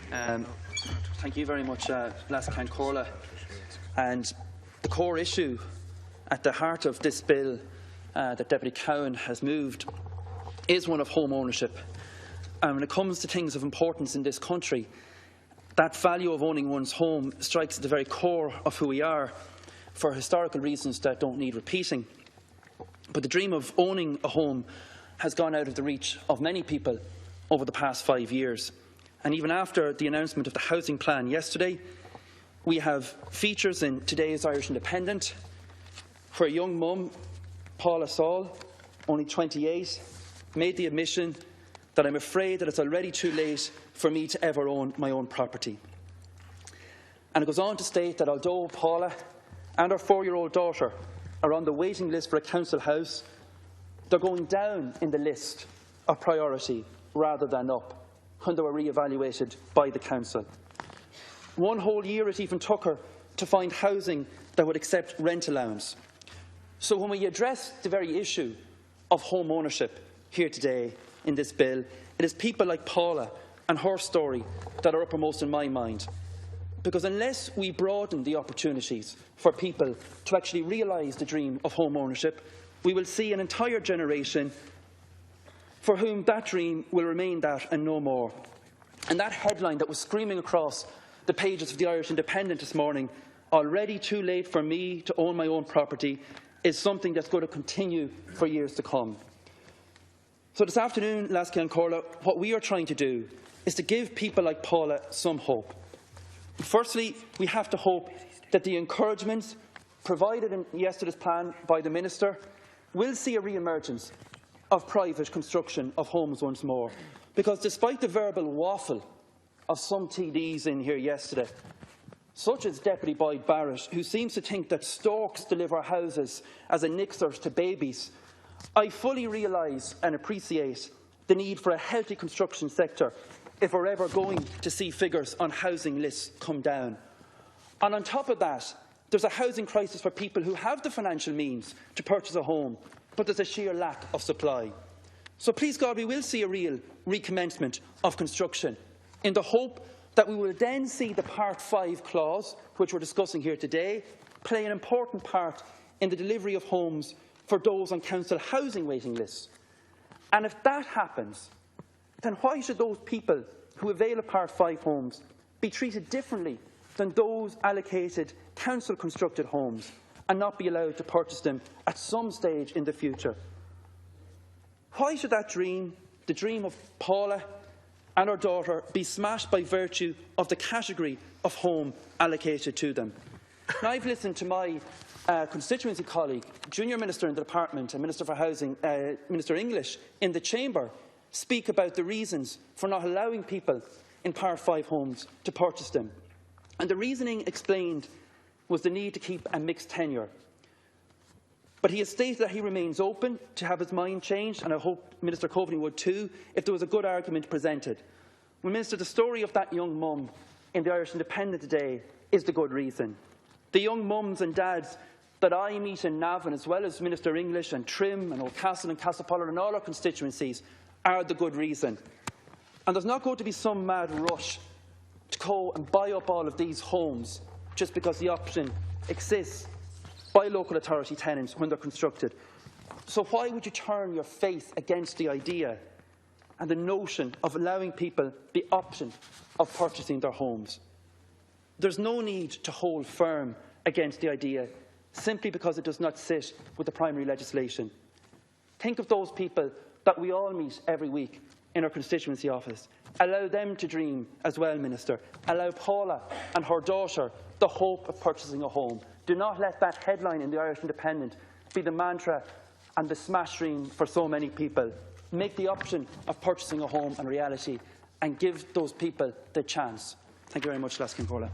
Thank you very much, Lascan Corla. And the core issue at the heart of this bill that Deputy Cowan has moved is one of home ownership. And when it comes to things of importance in this country, that value of owning one's home strikes at the very core of who we are, for historical reasons that don't need repeating. But the dream of owning a home has gone out of the reach of many people over the past 5 years. And even after the announcement of the housing plan yesterday, we have features in today's Irish Independent where a young mum, Paula Saul, only 28, made the admission that I'm afraid that it's already too late for me to ever own my own property. And it goes on to state that although Paula and her 4-year-old daughter are on the waiting list for a council house, they're going down in the list of priority rather than up when they were re-evaluated by the council. 1 whole year it even took her to find housing that would accept rent allowance. So when we address the very issue of home ownership here today in this bill, it is people like Paula and her story that are uppermost in my mind. Because unless we broaden the opportunities for people to actually realise the dream of home ownership, we will see an entire generation for whom that dream will remain that and no more. And that headline that was screaming across the pages of the Irish Independent this morning, "Already too late for me to own my own property," is something that's going to continue for years to come. So this afternoon, Lasky and Corla, what we are trying to do is to give people like Paula some hope. Firstly, we have to hope that the encouragements provided in yesterday's plan by the Minister will see a re-emergence of private construction of homes once more. Because despite the verbal waffle of some TDs in here yesterday, such as Deputy Boyd Barrett, who seems to think that storks deliver houses as anixers to babies, I fully realise and appreciate the need for a healthy construction sector if we're ever going to see figures on housing lists come down. And on top of that, there's a housing crisis for people who have the financial means to purchase a home, but there's a sheer lack of supply. So please God, we will see a real recommencement of construction in the hope that we will then see the Part 5 clause, which we're discussing here today, play an important part in the delivery of homes for those on council housing waiting lists. And if that happens, then why should those people who avail of Part 5 homes be treated differently than those allocated council-constructed homes and not be allowed to purchase them at some stage in the future? Why should that dream, the dream of Paula and her daughter, be smashed by virtue of the category of home allocated to them? Now, I've listened to my constituency colleague, Junior Minister in the Department and Minister for Housing, Minister English, in the Chamber, speak about the reasons for not allowing people in Part 5 homes to purchase them. And the reasoning explained was the need to keep a mixed tenure. But he has stated that he remains open to have his mind changed, and I hope Minister Coveney would too, if there was a good argument presented. Well, Minister, the story of that young mum in the Irish Independent today is the good reason. The young mums and dads that I meet in Navan, as well as Minister English and Trim and O'Castle and Castlepollard and all our constituencies, are the good reason. And there's not going to be some mad rush to go and buy up all of these homes just because the option exists by local authority tenants when they're constructed. So why would you turn your faith against the idea and the notion of allowing people the option of purchasing their homes? There's no need to hold firm against the idea simply because it does not sit with the primary legislation. Think of those people that we all meet every week in our constituency office. Allow them to dream as well, Minister. Allow Paula and her daughter the hope of purchasing a home. Do not let that headline in the Irish Independent be the mantra and the smash dream for so many people. Make the option of purchasing a home a reality and give those people the chance. Thank you very much, Laskin Corla.